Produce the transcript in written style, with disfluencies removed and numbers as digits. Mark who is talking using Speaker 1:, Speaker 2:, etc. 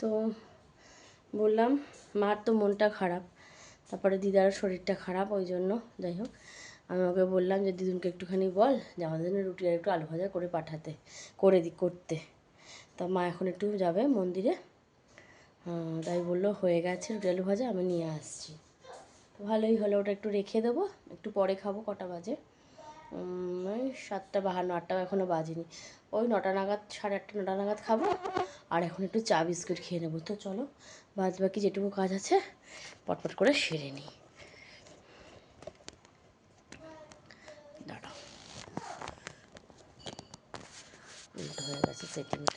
Speaker 1: তো বললাম মার তো মনটা খারাপ, তারপরে দিদারও শরীরটা খারাপ, ওই জন্য যাই হোক আমি ওকে বললাম যে দিদুনকে একটুখানি বল যে আমাদের জন্য রুটি আর একটু আলু ভাজা করে পাঠাতে করতে। তা মা এখন একটু যাবে মন্দিরে, তাই বললো হয়ে গেছে রুটি আলু ভাজা, আমি নিয়ে আসছি। ভালোই হলো, ওটা একটু রেখে দেবো, একটু পরে খাবো। কটা বাজে? ওই 7:52, 8টাও এখনও বাজেনি। ওই 9টা নাগাদ, 8:30 9টা নাগাদ খাবো। আর এখন একটু চা বিস্কুট খেয়ে নেবো। তো চলো বাদ বাকি যেটুকু কাজ আছে পটপট করে সেরে নিই। দাঁড়াও, উল্টো হয়ে গেছে সেটিংটা।